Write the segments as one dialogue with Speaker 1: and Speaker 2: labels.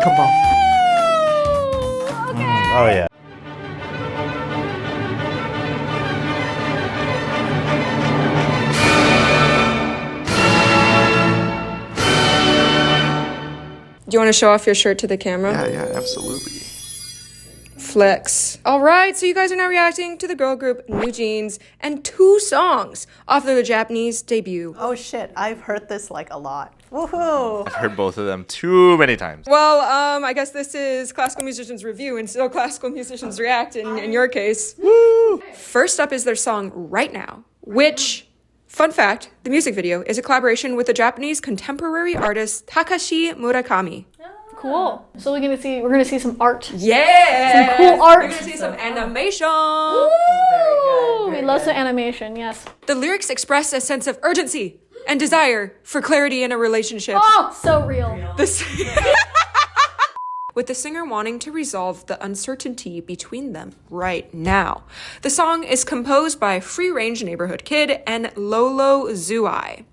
Speaker 1: Come on.
Speaker 2: Okay. Oh yeah.
Speaker 3: Do you want to show off your shirt to the camera?
Speaker 1: Yeah, absolutely.
Speaker 3: Flex. All right, so you guys are now reacting to the girl group NewJeans and 2 songs off their Japanese debut.
Speaker 4: Oh shit, I've heard this like a lot. Woohoo!
Speaker 1: I've heard both of them too many times.
Speaker 3: Well, I guess this is Classical Musicians Review and still Classical Musicians React in your case. Woo! First up is their song Right Now, which, fun fact, the music video is a collaboration with the Japanese contemporary artist Takashi Murakami.
Speaker 2: Cool. So we're gonna see some art.
Speaker 3: Yeah!
Speaker 2: Some cool art.
Speaker 3: We're gonna see some animation.
Speaker 2: Woo! We love some animation, yes.
Speaker 3: The lyrics express a sense of urgency and desire for clarity in a relationship.
Speaker 2: Oh, so real.
Speaker 3: With the singer wanting to resolve the uncertainty between them right now. The song is composed by Free Range Neighborhood Kid and Lolo Zuai.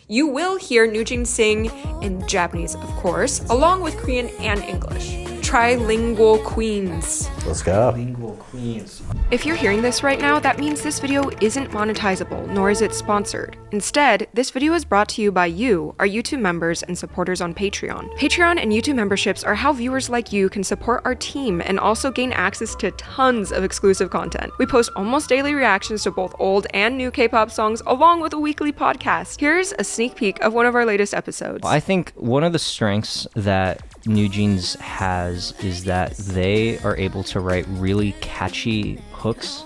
Speaker 3: You will hear NewJeans sing in Japanese, of course, along with Korean and English. Trilingual queens.
Speaker 2: Let's go.
Speaker 5: Lingual queens.
Speaker 3: If you're hearing this right now, that means this video isn't monetizable, nor is it sponsored. Instead, this video is brought to you by you, our YouTube members and supporters on Patreon. Patreon and YouTube memberships are how viewers like you can support our team and also gain access to tons of exclusive content. We post almost daily reactions to both old and new K-pop songs, along with a weekly podcast. Here's a sneak peek of one of our latest episodes.
Speaker 6: I think one of the strengths that NewJeans has is that they are able to write really catchy hooks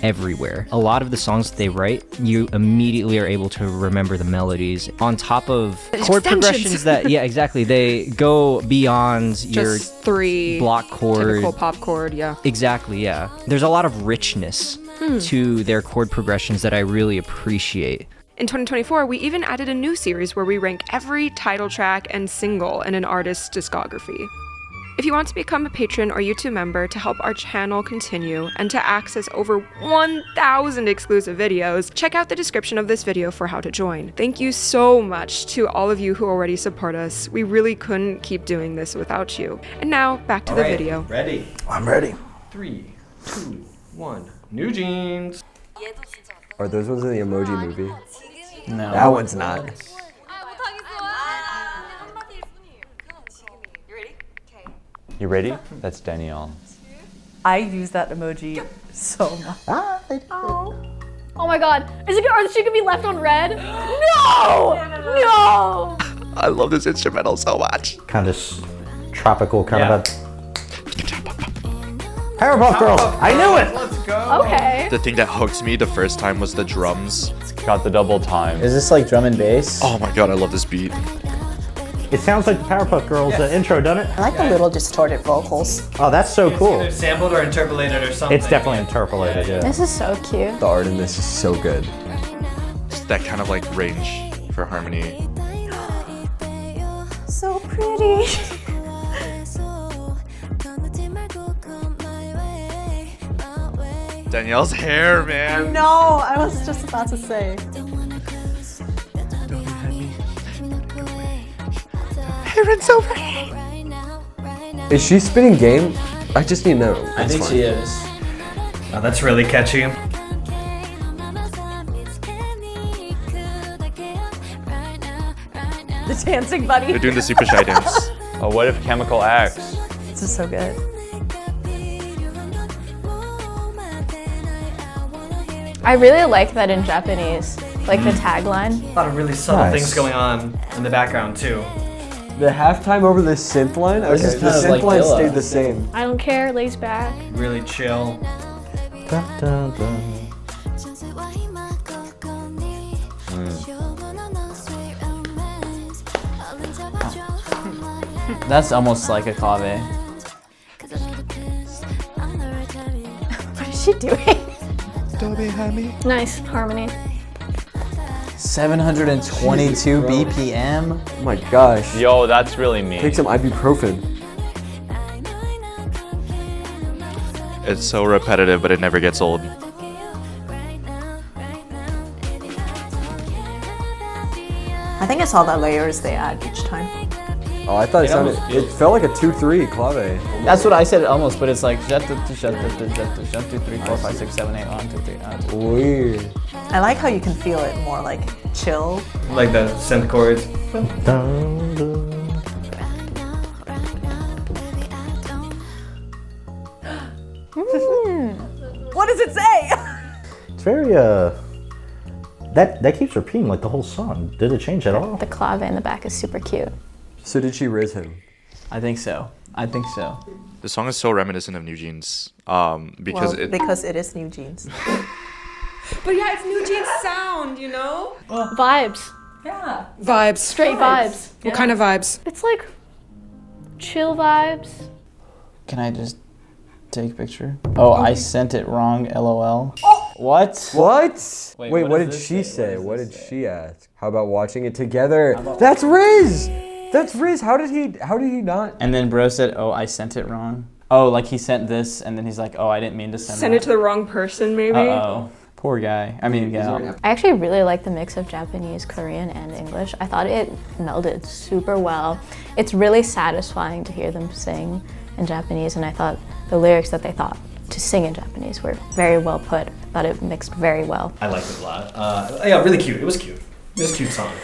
Speaker 6: everywhere. A lot of the songs that they write, you immediately are able to remember the melodies on top of chord progressions that, yeah, exactly. They go beyond your
Speaker 3: Just 3
Speaker 6: block chord.
Speaker 3: typical pop chord, yeah.
Speaker 6: Exactly, yeah. There's a lot of richness to their chord progressions that I really appreciate.
Speaker 3: In 2024, we even added a new series where we rank every title track and single in an artist's discography. If you want to become a patron or YouTube member to help our channel continue and to access over 1,000 exclusive videos, check out the description of this video for how to join. Thank you so much to all of you who already support us. We really couldn't keep doing this without you. And now, back to the video.
Speaker 5: Ready?
Speaker 2: I'm ready.
Speaker 5: 3, 2, 1. NewJeans.
Speaker 7: Are those ones in the Emoji Movie?
Speaker 2: No.
Speaker 7: That one's not.
Speaker 8: You ready? That's Danielle.
Speaker 4: I use that emoji so much.
Speaker 2: Oh my god. Are she gonna be left on red? No! No!
Speaker 1: I love this instrumental so much.
Speaker 2: Kind of tropical, kind of a Powerpuff Girls! I knew it!
Speaker 5: Let's go!
Speaker 2: Okay.
Speaker 1: The thing that hooked me the first time was the drums.
Speaker 8: Got the double time.
Speaker 7: Is this like drum and bass?
Speaker 1: Oh my god, I love this beat.
Speaker 2: It sounds like the Powerpuff Girls intro, doesn't it?
Speaker 4: I like the little distorted vocals.
Speaker 2: Oh, that's so cool.
Speaker 5: Either sampled or interpolated or something.
Speaker 2: It's definitely interpolated, yeah.
Speaker 9: This is so cute.
Speaker 7: The art in this is so good.
Speaker 1: It's that kind of like range for harmony.
Speaker 9: So pretty.
Speaker 1: Danielle's hair, man.
Speaker 4: No, I was just about to say.
Speaker 1: Aaron's so pretty.
Speaker 7: Is she spinning game? I just need to know.
Speaker 5: I think she is. Oh, that's really catchy.
Speaker 4: The dancing buddy.
Speaker 1: They're doing the super shy dance.
Speaker 8: Oh, what if Chemical X?
Speaker 4: This is so good.
Speaker 9: I really like that in Japanese, like the tagline.
Speaker 5: A lot of really subtle
Speaker 7: Nice.
Speaker 5: things going on in the background too.
Speaker 7: The halftime over the synth line?
Speaker 5: This is
Speaker 7: The
Speaker 5: kind of
Speaker 7: synth
Speaker 5: like
Speaker 7: line
Speaker 5: Dilla.
Speaker 7: stayed the same.
Speaker 9: I don't care, lays back.
Speaker 5: Really chill.
Speaker 10: That's almost like a clave.
Speaker 9: What is she doing? Nice harmony.
Speaker 10: 722 BPM.
Speaker 7: Oh my gosh.
Speaker 8: Yo, that's really me.
Speaker 7: Take some ibuprofen.
Speaker 1: It's so repetitive, but it never gets old.
Speaker 4: I think it's all the layers they add each time.
Speaker 7: Oh, I thought it felt like a 2-3 clave.
Speaker 10: That's what I said almost, but it's like 1, 2, 3, 4, 5, 6, 7, 8, 1, 2, 3.
Speaker 7: Weird.
Speaker 4: I like how you can feel it more like chill.
Speaker 5: Like the synth chords.
Speaker 4: What does it say?
Speaker 11: It's very that keeps repeating like the whole song. Did it change at all?
Speaker 9: The clave in the back is super cute.
Speaker 7: So did she riz him?
Speaker 10: I think so.
Speaker 1: The song is so reminiscent of NewJeans because
Speaker 4: because it is NewJeans.
Speaker 3: But yeah, it's NewJeans sound, you know?
Speaker 2: Vibes.
Speaker 4: Yeah.
Speaker 3: Vibes.
Speaker 2: Straight vibes.
Speaker 3: What kind of vibes?
Speaker 2: It's like chill vibes.
Speaker 10: Can I just take a picture? Oh, I sent it wrong, LOL. What?
Speaker 7: What?
Speaker 10: Wait,
Speaker 7: Wait, what did
Speaker 10: does this
Speaker 7: she
Speaker 10: say?
Speaker 7: say? What did she ask? How about watching it together? That's Riz! That's Riz. How did he not?
Speaker 10: And then bro said, oh, I sent it wrong. Oh, like he sent this, and then he's like, oh, I didn't mean to send
Speaker 3: Send
Speaker 10: that.
Speaker 3: it to the wrong person, maybe?
Speaker 10: Uh-oh. Poor guy. I mean, yeah.
Speaker 9: I actually really like the mix of Japanese, Korean, and English. I thought it melded super well. It's really satisfying to hear them sing in Japanese, and I thought the lyrics that they thought to sing in Japanese were very well put. I thought it mixed very well.
Speaker 5: I liked it a lot. Yeah, really cute. It was cute. It was a cute song.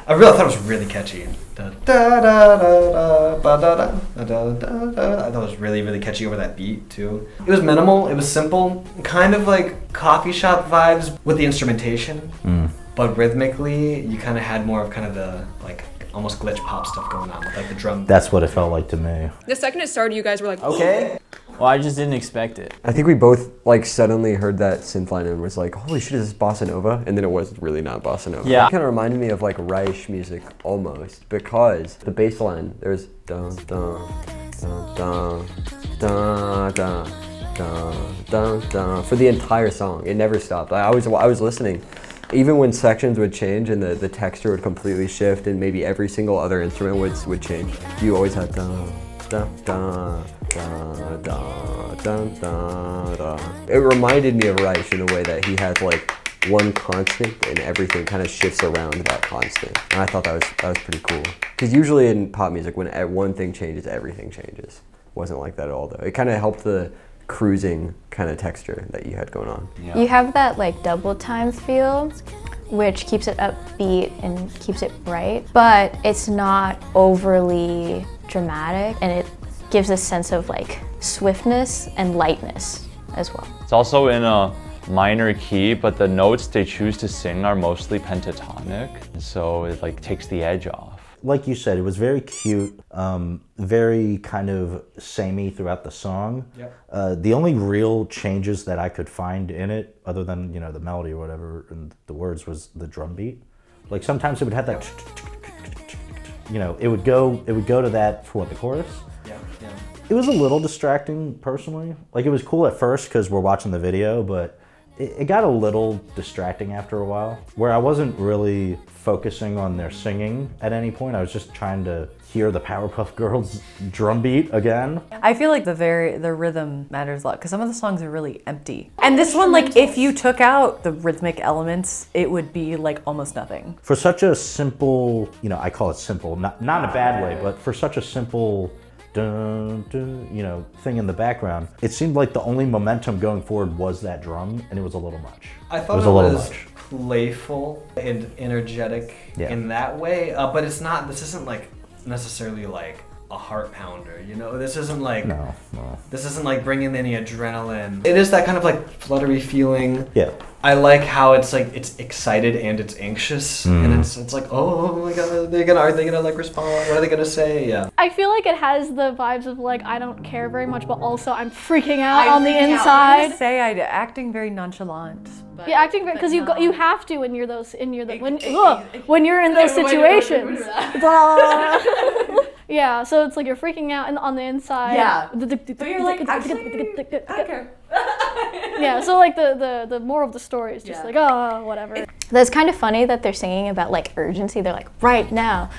Speaker 5: I thought it was really catchy. Da, da, da, da, ba, da, da, da, da, da. I thought it was really, really catchy over that beat too. It was minimal. It was simple. Kind of like coffee shop vibes with the instrumentation. But rhythmically, you kind of had more of kind of the like almost glitch pop stuff going on with like the drum.
Speaker 11: That's what it felt like to me.
Speaker 3: The second it started, you guys were like,
Speaker 10: Okay. Well, I just didn't expect it.
Speaker 7: I think we both like suddenly heard that synth line and was like, holy shit, is this bossa nova? And then it was really not bossa nova.
Speaker 10: Yeah.
Speaker 7: It kind of reminded me of like Reich music almost, because the bass line, there's dun dun dun dun dun dun dun dun dun for the entire song. It never stopped. I was listening. Even when sections would change and the texture would completely shift and maybe every single other instrument would change, you always had dun dun dun dun dun dun dun dun. It reminded me of Reich in a way that he has like one constant and everything kind of shifts around that constant. And I thought that was pretty cool. Because usually in pop music, when one thing changes, everything changes. Wasn't like that at all though. It kind of helped the cruising kind of texture that you had going on.
Speaker 9: Yeah. You have that like double time feel, which keeps it upbeat and keeps it bright, but it's not overly dramatic, and it gives a sense of like swiftness and lightness as well.
Speaker 8: It's also in a minor key, but the notes they choose to sing are mostly pentatonic, so it like takes the edge off.
Speaker 11: Like you said, it was very cute, very kind of samey throughout the song. Yep. The only real changes that I could find in it, other than the melody or whatever and the words, was the drum beat. Like sometimes it would have that, it would go to that for the chorus.
Speaker 5: Yeah.
Speaker 11: It was a little distracting personally. Like it was cool at first because we're watching the video, but it got a little distracting after a while, where I wasn't really focusing on their singing at any point. I was just trying to hear the Powerpuff Girls drum beat again.
Speaker 4: I feel like the rhythm matters a lot because some of the songs are really empty. And this one, like if you took out the rhythmic elements, it would be like almost nothing.
Speaker 11: For such a simple, I call it simple, not in a bad way, but for such a simple dun, dun, thing in the background, it seemed like the only momentum going forward was that drum, and it was a little much.
Speaker 5: I thought it was playful and energetic in that way, but it's not. This isn't like necessarily like a heart pounder, This isn't like
Speaker 11: no.
Speaker 5: This isn't like bringing any adrenaline. It is that kind of like fluttery feeling.
Speaker 11: Yeah.
Speaker 5: I like how it's like it's excited and it's anxious, and it's like, oh my god, are they gonna like respond? What are they gonna say? Yeah.
Speaker 2: I feel like it has the vibes of like I don't care very much, but also I'm freaking out on the inside.
Speaker 4: I say I'm acting very nonchalant. But,
Speaker 2: yeah, acting because you have to when you're when you're in those situations. Yeah, so it's like you're freaking out on the inside.
Speaker 4: Yeah. But you're like, actually, I don't care.
Speaker 2: Yeah, so like the moral of the story is just like, oh, whatever.
Speaker 9: That's kind of funny that they're singing about like urgency. They're like, right now.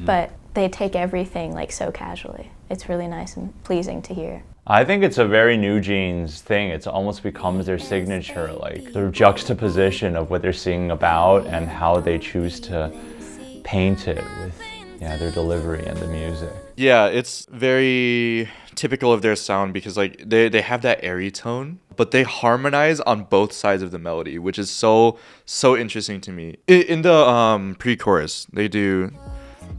Speaker 9: But they take everything like so casually. It's really nice and pleasing to hear.
Speaker 8: I think it's a very NewJeans thing. It almost becomes their signature, like the juxtaposition of what they're singing about and how they choose to paint it with yeah, their delivery and the music.
Speaker 1: Yeah, it's very typical of their sound because like they have that airy tone, but they harmonize on both sides of the melody, which is so interesting to me. In the pre-chorus, they do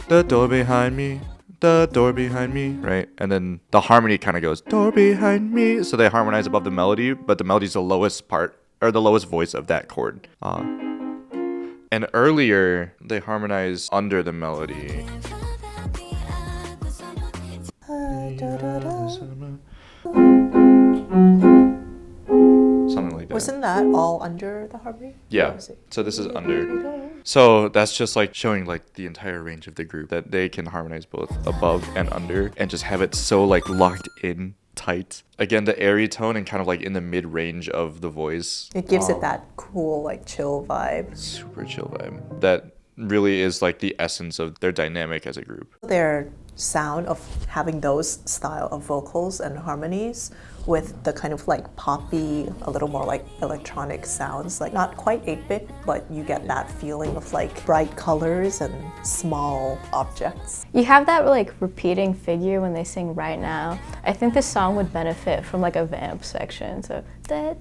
Speaker 1: the door behind me, the door behind me, right? And then the harmony kind of goes door behind me, so they harmonize above the melody, but the melody's the lowest part or the lowest voice of that chord. And earlier they harmonize under the melody. Something like that.
Speaker 12: Wasn't that all under the harmony?
Speaker 1: Yeah. So this is under. So that's just like showing like the entire range of the group that they can harmonize both above and under and just have it so like locked in tight. Again, the airy tone and kind of like in the mid range of the voice.
Speaker 12: It gives it that cool, like chill vibe.
Speaker 1: Super chill vibe. That really is like the essence of their dynamic as a group.
Speaker 12: Their sound of having those style of vocals and harmonies with the kind of like poppy, a little more like electronic sounds, like not quite 8-bit, but you get that feeling of like bright colors and small objects.
Speaker 9: You have that like repeating figure when they sing Right Now. I think this song would benefit from like a vamp section. So
Speaker 8: oh,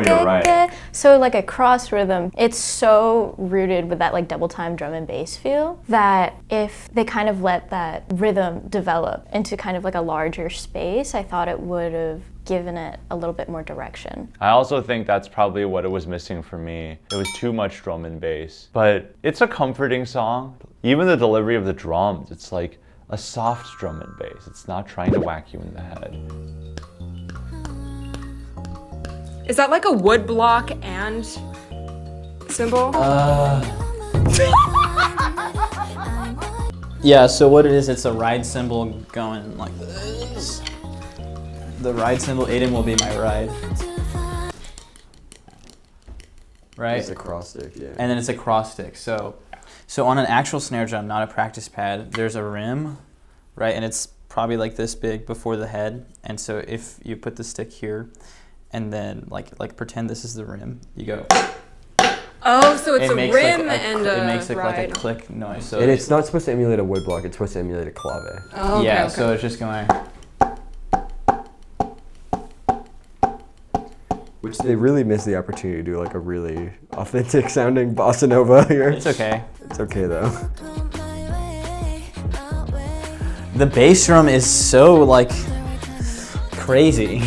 Speaker 8: you're right.
Speaker 9: So like a cross rhythm, it's so rooted with that like double time drum and bass feel that if they kind of let that rhythm develop into kind of like a larger space, I thought it would have given it a little bit more direction.
Speaker 8: I also think that's probably what it was missing for me. It was too much drum and bass. But it's a comforting song. Even the delivery of the drums, it's like a soft drum and bass. It's not trying to whack you in the head.
Speaker 3: Is that like a wood block and cymbal?
Speaker 10: Yeah, so what it is, it's a ride cymbal going like this. The ride cymbal, Aiden will be my ride. Right?
Speaker 7: It's a cross stick, yeah.
Speaker 10: And then it's a cross stick. So on an actual snare drum, not a practice pad, there's a rim, right? And it's probably like this big before the head. And so if you put the stick here, and then like pretend this is the rim, you go.
Speaker 3: Oh, so it's a rim
Speaker 10: like
Speaker 3: and
Speaker 10: it makes like
Speaker 3: ride.
Speaker 10: a click noise. So
Speaker 7: And it's not supposed to emulate a wood block, it's supposed to emulate a clave.
Speaker 3: Oh, okay,
Speaker 10: yeah,
Speaker 3: okay.
Speaker 10: so it's just going.
Speaker 7: Which they really missed the opportunity to do like a really authentic sounding bossa nova here.
Speaker 10: It's okay.
Speaker 7: It's okay though.
Speaker 10: The bass drum is so like crazy.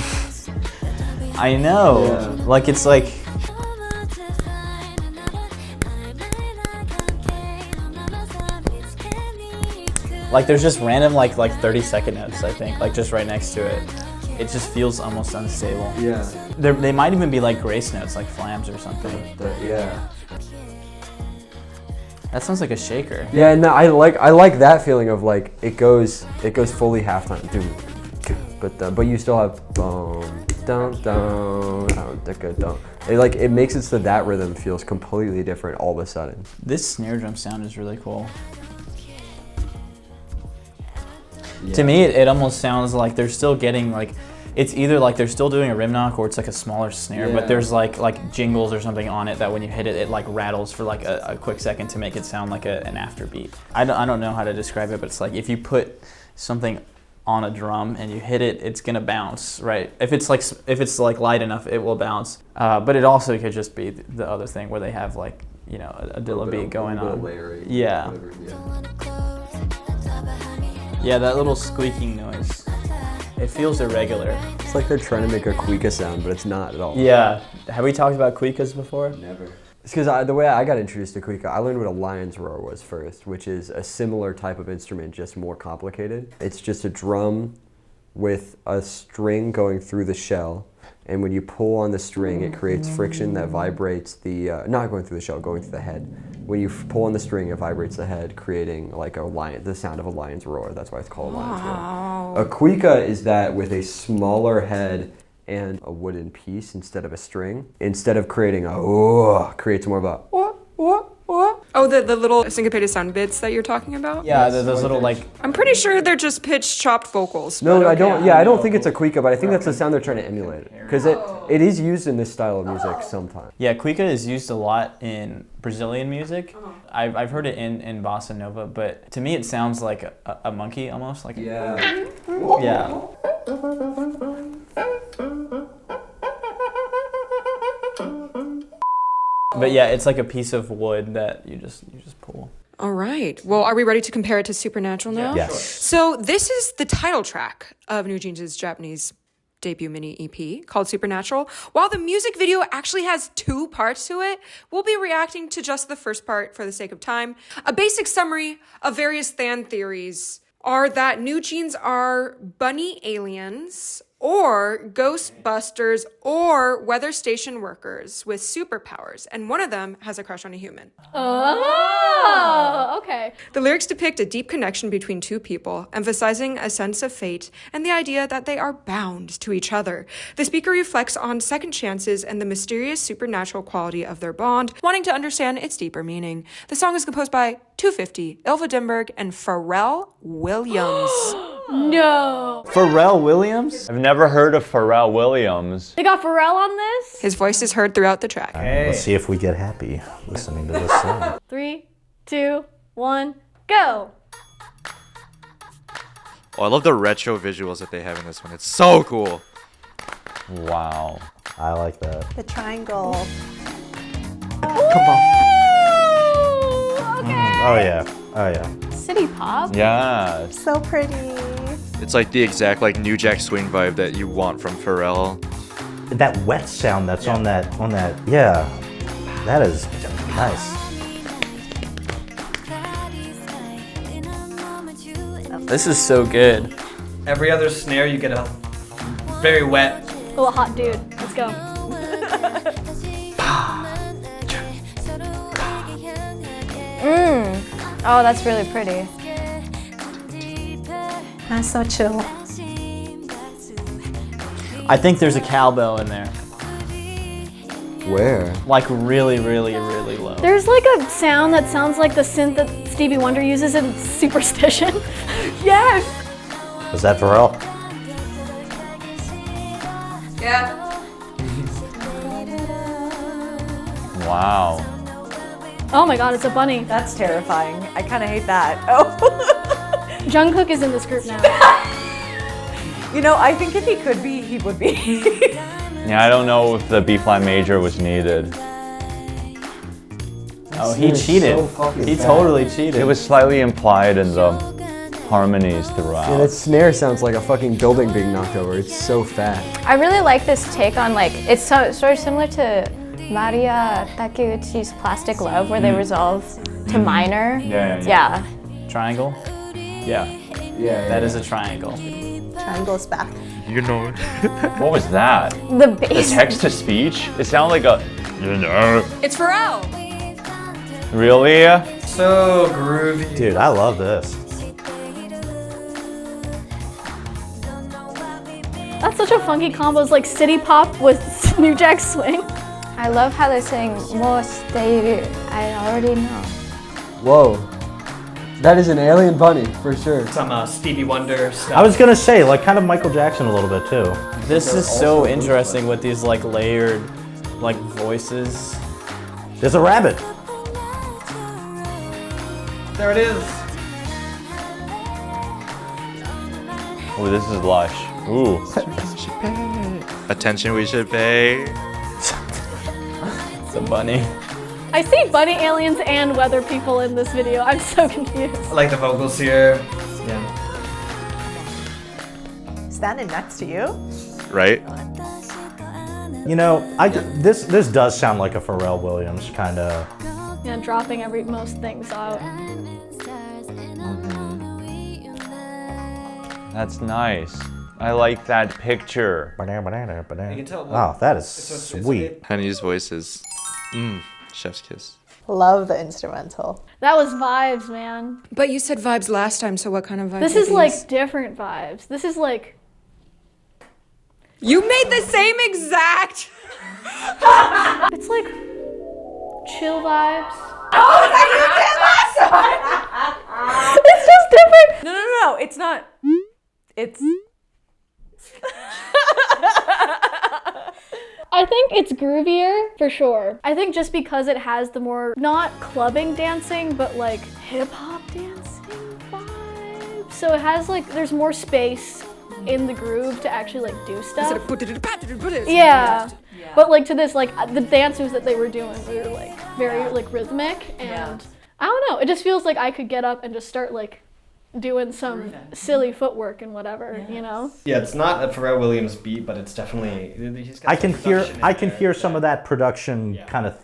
Speaker 10: I know.
Speaker 7: Yeah.
Speaker 10: Like it's like there's just random like 30-second notes, I think, like just right next to it. It just feels almost unstable.
Speaker 7: Yeah.
Speaker 10: They might even be like grace notes, like flams or something.
Speaker 7: Yeah.
Speaker 10: That sounds like a shaker.
Speaker 7: Yeah, no, I like that feeling of like it goes fully halftime, but you still have it makes it so that rhythm feels completely different all of a sudden.
Speaker 10: This snare drum sound is really cool.
Speaker 7: Yeah.
Speaker 10: To me, it almost sounds like they're still getting like, it's either like they're still doing a rim knock or it's like a smaller snare, but there's like jingles or something on it that when you hit it, it like rattles for like a quick second to make it sound like an afterbeat. I don't know how to describe it, but it's like if you put something on a drum and you hit it, it's gonna bounce, right? If it's like light enough, it will bounce. But it also could just be the other thing where they have like, you know, a Dilla beat going on. Yeah. Yeah, that little squeaking noise. It feels irregular.
Speaker 7: It's like they're trying to make a cuica sound, but it's not at all.
Speaker 10: Yeah. Have we talked about cuicas before?
Speaker 7: Never. It's because the way I got introduced to cuica, I learned what a lion's roar was first, which is a similar type of instrument, just more complicated. It's just a drum with a string going through the shell, and when you pull on the string, it creates friction that vibrates the, not going through the shell, going through the head. When you pull on the string, it vibrates the head, creating like the sound of a lion's roar. That's why it's called a lion's roar. A cuica is that with a smaller head and a wooden piece instead of a string. Instead of creating a creates more of a
Speaker 3: Oh, Oh, the little syncopated sound bits that you're talking about?
Speaker 10: Yeah, those little like.
Speaker 3: I'm pretty sure they're just pitch chopped vocals.
Speaker 7: No,
Speaker 3: but
Speaker 7: I
Speaker 3: okay.
Speaker 7: don't. Yeah, I don't think it's a cuica, but I think that's the sound they're trying to emulate because it is used in this style of music sometimes.
Speaker 10: Yeah, cuica is used a lot in Brazilian music. I've heard it in bossa nova, but to me it sounds like a monkey almost. Like
Speaker 7: Yeah.
Speaker 10: yeah. But yeah, it's like a piece of wood that you just pull.
Speaker 3: All right. Well, are we ready to compare it to Supernatural now?
Speaker 11: Yes.
Speaker 3: So this is the title track of NewJeans' Japanese debut mini EP called Supernatural. While the music video actually has 2 parts to it, we'll be reacting to just the first part for the sake of time. A basic summary of various fan theories are that NewJeans are bunny aliens or Ghostbusters or weather station workers with superpowers, and one of them has a crush on a human.
Speaker 2: Oh, okay.
Speaker 3: The lyrics depict a deep connection between 2 people, emphasizing a sense of fate and the idea that they are bound to each other. The speaker reflects on second chances and the mysterious supernatural quality of their bond, wanting to understand its deeper meaning. The song is composed by 250, Ilva Dimberg, and Pharrell Williams.
Speaker 2: No.
Speaker 10: Pharrell Williams?
Speaker 8: I've never heard of Pharrell Williams.
Speaker 2: They got Pharrell on this?
Speaker 3: His voice is heard throughout the track.
Speaker 11: Let's see if we get happy listening to this song.
Speaker 2: 3, 2, 1, go.
Speaker 1: Oh, I love the retro visuals that they have in this one. It's so cool.
Speaker 8: Wow.
Speaker 11: I like that.
Speaker 12: The triangle.
Speaker 11: Come on.
Speaker 2: Okay.
Speaker 11: Oh yeah. Oh yeah.
Speaker 2: City pop.
Speaker 8: Yes.
Speaker 12: So pretty.
Speaker 1: It's like the exact like New Jack Swing vibe that you want from Pharrell.
Speaker 11: That wet sound that's on that. Yeah. That is nice.
Speaker 10: This is so good.
Speaker 5: Every other snare you get a very wet.
Speaker 2: Oh, a hot dude. Let's go.
Speaker 9: Oh, that's really pretty.
Speaker 12: That's so chill.
Speaker 10: I think there's a cowbell in there.
Speaker 7: Where?
Speaker 10: Like really, really, really low.
Speaker 2: There's like a sound that sounds like the synth that Stevie Wonder uses in Superstition. Yes.
Speaker 11: Was that Pharrell?
Speaker 3: Yeah.
Speaker 8: Wow.
Speaker 2: Oh my god, it's a bunny.
Speaker 4: That's terrifying. I kind of hate that. Oh.
Speaker 2: Jungkook is in this group now.
Speaker 4: You know, I think if he could be, he would be.
Speaker 8: Yeah, I don't know if the B flat major was needed.
Speaker 10: Oh, he cheated. He totally cheated.
Speaker 8: It was slightly implied in the harmonies throughout.
Speaker 7: Yeah, that snare sounds like a fucking building being knocked over. It's so fat.
Speaker 9: I really like this take on like, it's sort of similar to Maria Takeuchi's Plastic Love where they resolve to minor.
Speaker 10: Yeah. Triangle? Yeah.
Speaker 7: Yeah.
Speaker 10: That is a triangle.
Speaker 12: Triangle's back.
Speaker 1: You know.
Speaker 8: What was that?
Speaker 9: The bass.
Speaker 8: The text to speech? It sounded like a, you know.
Speaker 3: It's Pharrell.
Speaker 8: Really?
Speaker 5: So groovy.
Speaker 11: Dude, I love this.
Speaker 2: That's such a funky combo. It's like city pop with New Jack Swing.
Speaker 9: I love how they sing most they I already know.
Speaker 7: Whoa. That is an alien bunny, for sure.
Speaker 5: Some Stevie Wonder stuff.
Speaker 11: I was gonna say, like, kind of Michael Jackson a little bit too.
Speaker 10: This is so interesting with these like layered like voices.
Speaker 11: There's a rabbit.
Speaker 5: There it is.
Speaker 8: Oh, this is lush. Ooh.
Speaker 1: Attention we should pay.
Speaker 10: It's a bunny.
Speaker 2: I see bunny aliens and weather people in this video. I'm so confused.
Speaker 5: I like the vocals here. Yeah.
Speaker 12: Standing next to you.
Speaker 1: Right?
Speaker 11: You know, this does sound like a Pharrell Williams kind of.
Speaker 2: Yeah, dropping most things out.
Speaker 8: That's nice. I like that picture.
Speaker 5: You can tell.
Speaker 11: Oh, that is
Speaker 5: it's
Speaker 11: sweet.
Speaker 1: Honey's voice is chef's kiss.
Speaker 12: Love the instrumental.
Speaker 2: That was vibes, man.
Speaker 3: But you said vibes last time, so what kind of vibes?
Speaker 2: This
Speaker 3: are
Speaker 2: is
Speaker 3: these?
Speaker 2: like different vibes. This is like.
Speaker 3: You made the same exact.
Speaker 2: It's like chill vibes. It's just different.
Speaker 4: No, it's not. It's.
Speaker 2: I think it's groovier for sure. I think just because it has the more, not clubbing dancing, but like hip hop dancing vibe. So it has like, there's more space in the groove to actually like do stuff. Yeah. But like to this, like the dances that they were doing were like very like rhythmic, and I don't know, it just feels like I could get up and just start like doing some silly footwork and whatever, you know?
Speaker 5: Yeah, it's not a Pharrell Williams beat, but it's definitely. He's got
Speaker 11: I can
Speaker 5: some
Speaker 11: hear
Speaker 5: production in
Speaker 11: I can
Speaker 5: there
Speaker 11: hear
Speaker 5: that-
Speaker 11: some of that production kind of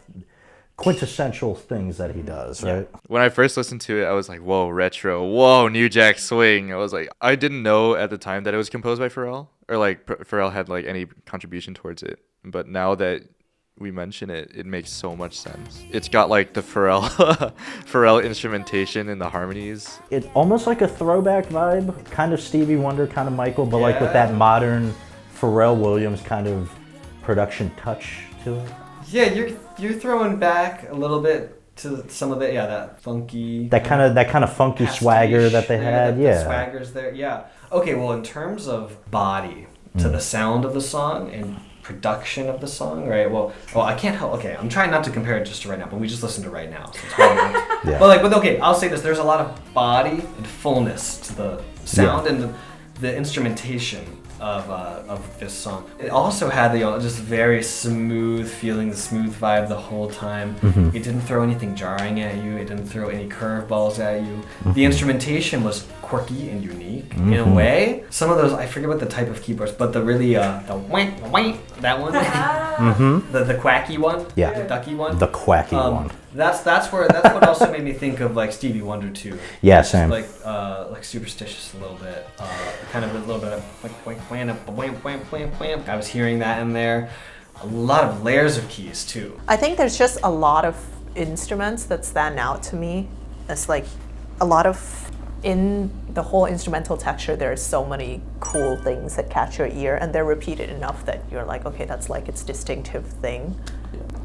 Speaker 11: quintessential things that he does, right?
Speaker 1: When I first listened to it, I was like, whoa, retro, whoa, New Jack Swing. I was like, I didn't know at the time that it was composed by Pharrell, or like Pharrell had like any contribution towards it. But now that we mention it, it makes so much sense. It's got like the Pharrell instrumentation and the harmonies.
Speaker 11: It's almost like a throwback vibe, kind of Stevie Wonder, kind of Michael, but like with that modern Pharrell Williams kind of production touch to it.
Speaker 5: Yeah, you're throwing back a little bit to some of the that funky.
Speaker 11: That kind of funky swagger that they had.
Speaker 5: The swagger's there. Yeah. Okay. Well, in terms of body to the sound of the song and production of the song, right? Well, I can't help. Okay, I'm trying not to compare it just to right now, but we just listened to right now, so it's hard not to. But okay, I'll say this: there's a lot of body and fullness to the sound and the instrumentation of this song. It also had the just very smooth feeling, the smooth vibe the whole time. It didn't throw anything jarring at you. It didn't throw any curveballs at you. The instrumentation was quirky and unique in a way. Some of those, I forget what the type of keyboards, but the really the wank that one, the quacky one, the ducky one,
Speaker 11: the quacky one.
Speaker 5: That's what also made me think of like Stevie Wonder too.
Speaker 11: Yeah, same.
Speaker 5: Like superstitious a little bit, kind of a little bit of like wham, wham, wham, wham. I was hearing that in there. A lot of layers of keys too.
Speaker 12: I think there's just a lot of instruments that stand out to me. It's like a lot of, in the whole instrumental texture, there's so many cool things that catch your ear, and they're repeated enough that you're like, okay, that's like its distinctive thing.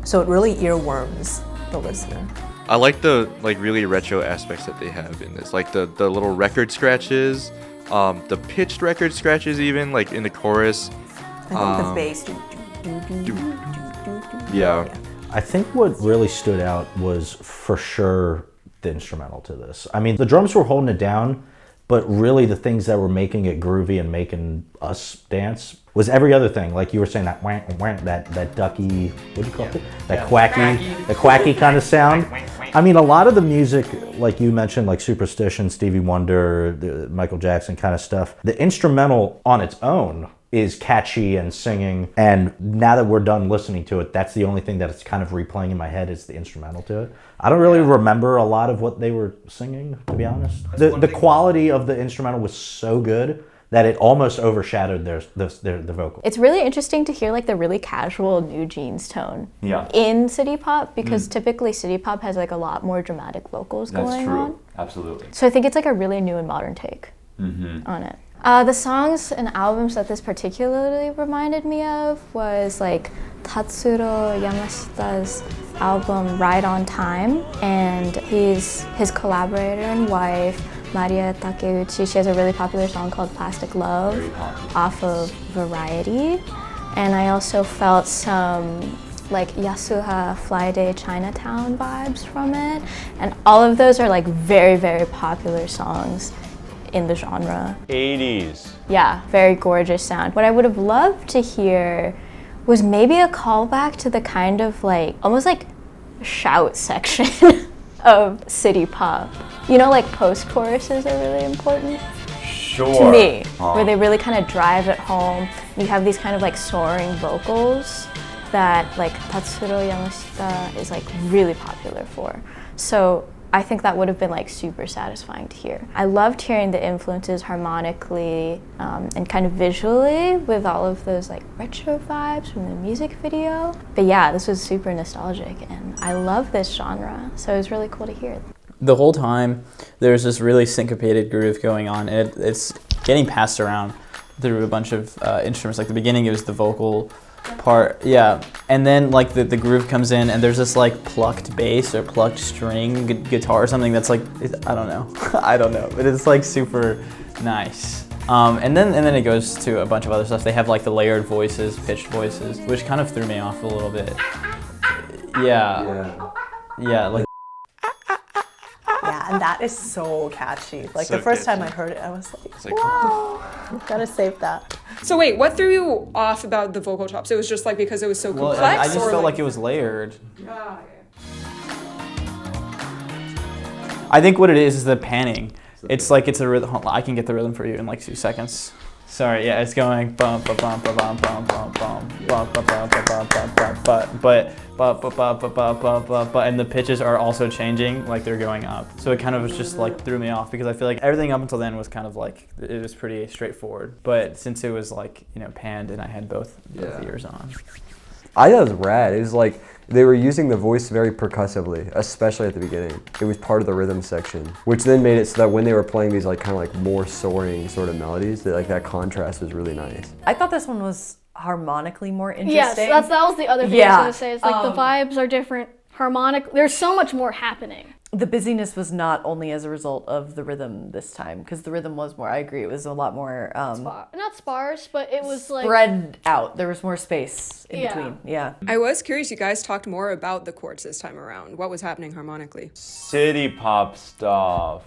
Speaker 12: So it really earworms the listener.
Speaker 1: I like the like really retro aspects that they have in this, like the little record scratches, the pitched record scratches, even like in the chorus.
Speaker 12: I think the bass.
Speaker 1: Yeah.
Speaker 11: I think what really stood out was for sure the instrumental to this. I mean, the drums were holding it down, but really the things that were making it groovy and making us dance was every other thing. Like you were saying, that wank, wank, that ducky, what do you call it? That quacky kind of sound. I mean, a lot of the music, like you mentioned, like Superstition, Stevie Wonder, the Michael Jackson kind of stuff, the instrumental on its own is catchy and singing, and now that we're done listening to it, that's the only thing that it's kind of replaying in my head is the instrumental to it. I don't really remember a lot of what they were singing, to be honest. The quality of the instrumental was so good that it almost overshadowed the vocal.
Speaker 9: It's really interesting to hear like the really casual NewJeans tone in city pop, because typically city pop has like a lot more dramatic vocals going on.
Speaker 8: Absolutely.
Speaker 9: So I think it's like a really new and modern take on it. The songs and albums that this particularly reminded me of was like Tatsuro Yamashita's album Ride on Time, and his collaborator and wife, Maria Takeuchi, she has a really popular song called Plastic Love off of Variety. And I also felt some like Yasuha Fly Day Chinatown vibes from it. And all of those are like very, very popular songs in the genre.
Speaker 8: 80s.
Speaker 9: Yeah, very gorgeous sound. What I would have loved to hear was maybe a callback to the kind of like, almost like shout section of city pop. You know, like post-choruses are really important to me, where they really kind of drive it home. You have these kind of like soaring vocals that like Tatsuro Yamashita is like really popular for. So I think that would have been like super satisfying to hear. I loved hearing the influences harmonically and kind of visually with all of those like retro vibes from the music video. But yeah, this was super nostalgic and I love this genre, so it was really cool to hear.
Speaker 10: The whole time there's this really syncopated groove going on. It's getting passed around through a bunch of instruments. Like the beginning, it was the vocal part, yeah. And then like the groove comes in and there's this like plucked bass or plucked string guitar or something that's like, I don't know. I don't know, but it's like super nice. And then it goes to a bunch of other stuff. They have like the layered voices, pitched voices, which kind of threw me off a little bit. Yeah, like.
Speaker 12: Yeah, and that is so catchy. Like
Speaker 1: So
Speaker 12: the first time I
Speaker 1: catchy.
Speaker 12: heard it, I was like, wow, gotta save that.
Speaker 3: So wait, what threw you off about the vocal chops? It was just like because it was so
Speaker 10: Well,
Speaker 3: complex?
Speaker 10: I just
Speaker 3: or
Speaker 10: felt like it was layered.
Speaker 3: Ah, okay.
Speaker 10: I think what it is the panning. It's like it's a rhythm. I can get the rhythm for you in like 2 seconds. Sorry, yeah, it's going bum ba bum ba bum bum bum bum bum ba bum ba bum bum but and the pitches are also changing, like they're going up. So it kind of just like threw me off because I feel like everything up until then was kind of like it was pretty straightforward. But since it was like, you know, panned and I had both ears on.
Speaker 7: I thought it was rad. It was like they were using the voice very percussively, especially at the beginning. It was part of the rhythm section, which then made it so that when they were playing these like kind of like more soaring sort of melodies, that like that contrast was really nice.
Speaker 4: I thought this one was harmonically more interesting.
Speaker 2: Yes, that was the other thing I was gonna say. It's like the vibes are different. Harmonic, there's so much more happening.
Speaker 4: The busyness was not only as a result of the rhythm this time, because the rhythm was more, I agree, it was a lot more
Speaker 2: Not sparse, but it was like
Speaker 4: spread out. There was more space in
Speaker 2: Yeah.
Speaker 4: between. Yeah.
Speaker 3: I was curious, you guys talked more about the chords this time around. What was happening harmonically?
Speaker 8: City pop stuff.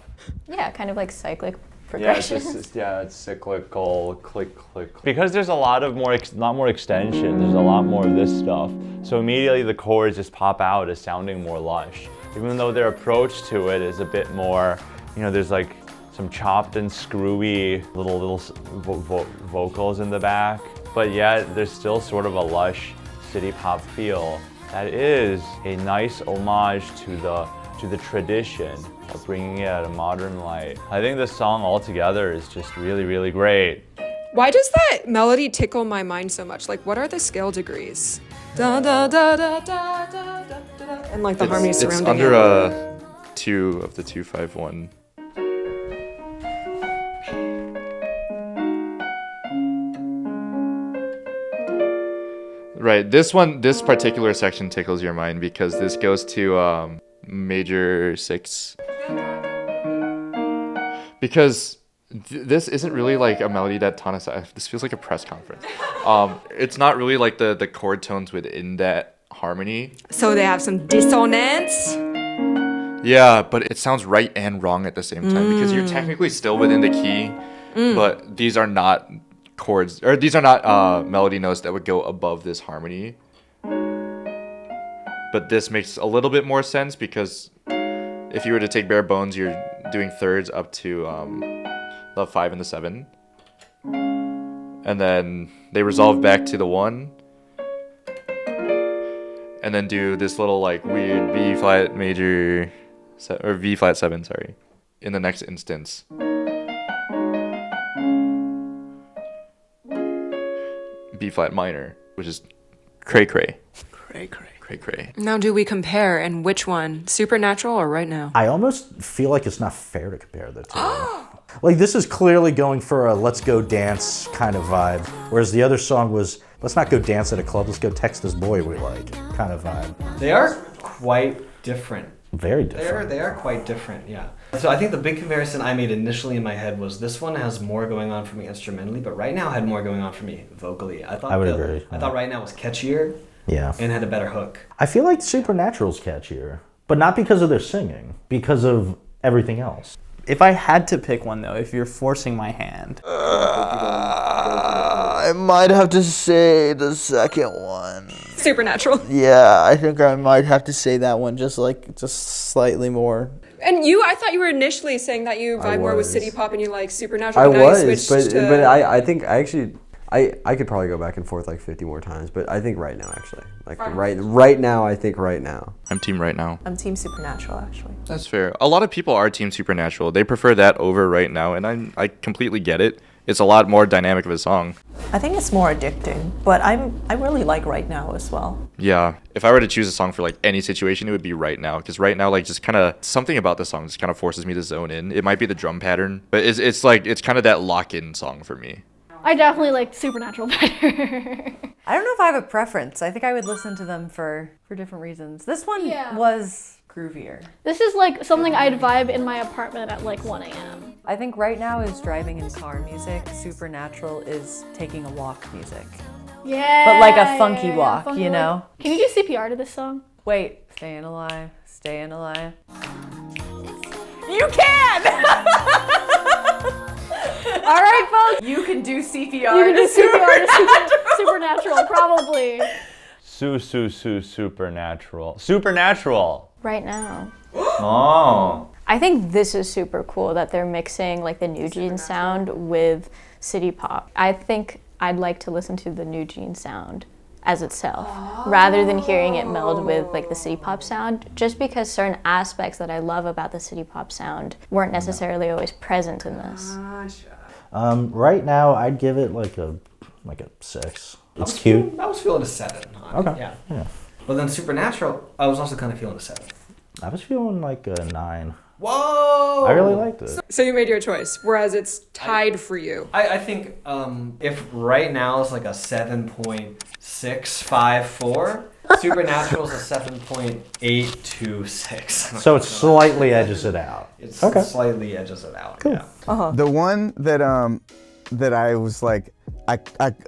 Speaker 9: Yeah, kind of like cyclic
Speaker 8: Yeah,
Speaker 9: progression.
Speaker 8: it's cyclical, click, click. Because there's a lot more extension. There's a lot more of this stuff. So immediately the chords just pop out as sounding more lush. Even though their approach to it is a bit more, you know, there's like some chopped and screwy little vocals in the back, but yet there's still sort of a lush city pop feel that is a nice homage to the tradition of bringing it at a modern light. I think this song altogether is just really, really great.
Speaker 3: Why does that melody tickle my mind so much? Like, what are the scale degrees? Da da da da da da da da, and like the harmonies surrounding
Speaker 1: it's under
Speaker 3: it.
Speaker 1: 2 of the 251. Right, this particular section tickles your mind because this goes to major 6. Because this isn't really like a melody that Tana. This feels like a press conference. It's not really like the chord tones within that harmony.
Speaker 3: So they have some dissonance.
Speaker 1: Yeah, but it sounds right and wrong at the same time because you're technically still within the key, but these are not chords, or these are not melody notes that would go above this harmony. But this makes a little bit more sense because if you were to take bare bones, you're doing thirds up to the 5 and the 7, and then they resolve back to the 1, and then do this little like weird B flat major or V flat 7, sorry, in the next instance. B flat minor, which is cray cray. Cray cray. Cray cray.
Speaker 3: Now, do we compare, and which one? Supernatural or Right Now?
Speaker 11: I almost feel like it's not fair to compare the two. Like, this is clearly going for a let's go dance kind of vibe, whereas the other song was let's not go dance at a club, let's go text this boy we like kind of vibe.
Speaker 5: They are quite different.
Speaker 11: Very different.
Speaker 5: They are quite different, yeah. So I think the big comparison I made initially in my head was this one has more going on for me instrumentally, but Right Now had more going on for me vocally. I
Speaker 11: would agree.
Speaker 5: I thought Right Now was catchier.
Speaker 11: Yeah.
Speaker 5: And had a better hook.
Speaker 11: I feel like Supernatural's catchier, but not because of their singing, because of everything else.
Speaker 10: If I had to pick one though, if you're forcing my hand,
Speaker 13: I might have to say the second one.
Speaker 3: Supernatural.
Speaker 13: Yeah, I think I might have to say that one just slightly more.
Speaker 3: And I thought you were initially saying that you vibe more with city pop and you like Supernatural.
Speaker 7: I
Speaker 3: but
Speaker 7: was,
Speaker 3: now you switched to...
Speaker 7: but I think I actually I could probably go back and forth like 50 more times, but I think Right Now actually. Like right now, I think Right Now.
Speaker 1: I'm team Right Now.
Speaker 12: I'm team Supernatural actually.
Speaker 1: That's fair. A lot of people are team Supernatural. They prefer that over Right Now, and I completely get it. It's a lot more dynamic of a song.
Speaker 12: I think it's more addicting, but I really like Right Now as well.
Speaker 1: Yeah, if I were to choose a song for like any situation, it would be Right Now, because Right Now, like, just kind of something about the song just kind of forces me to zone in. It might be the drum pattern, but it's like it's kind of that lock-in song for me.
Speaker 2: I definitely liked Supernatural better.
Speaker 4: I don't know if I have a preference. I think I would listen to them for different reasons. This one was groovier.
Speaker 2: This is like something I'd vibe in my apartment at like 1 a.m.
Speaker 4: I think right now is driving in car music. Supernatural is taking a walk music.
Speaker 2: Yeah.
Speaker 4: But like a funky walk, you know?
Speaker 2: Can you do CPR to this song?
Speaker 4: Wait, staying alive, staying alive. You can! All right, folks. You can do CPR.
Speaker 2: You can do CPR to Supernatural, probably.
Speaker 8: Supernatural. Supernatural.
Speaker 9: Right now.
Speaker 8: Oh.
Speaker 9: I think this is super cool that they're mixing like the NewJeans sound with city pop. I think I'd like to listen to the NewJeans sound as itself rather than hearing it meld with like the city pop sound, just because certain aspects that I love about the city pop sound weren't necessarily always present in this.
Speaker 11: Right now, I'd give it like a 6. It's cute.
Speaker 5: I was feeling a 7.
Speaker 11: Okay.
Speaker 5: Yeah.
Speaker 11: Yeah.
Speaker 5: But then Supernatural, I was also kind of feeling a 7.
Speaker 11: I was feeling like a 9.
Speaker 5: Whoa!
Speaker 11: I really liked it.
Speaker 3: So you made your choice, whereas it's tied for you.
Speaker 5: I think if right now it's like a 7.654, Supernatural is a 7.826.
Speaker 11: So it slightly edges it out.
Speaker 5: It
Speaker 11: Okay.
Speaker 5: slightly edges it out.
Speaker 11: Cool.
Speaker 5: Yeah.
Speaker 13: The one that that I was like, I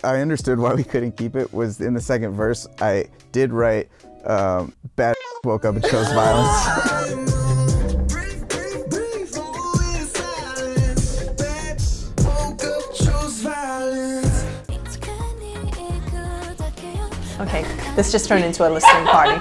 Speaker 13: understood why we couldn't keep it was in the second verse. I did write, bad woke up and chose violence.
Speaker 12: Okay, this just turned into a listening party.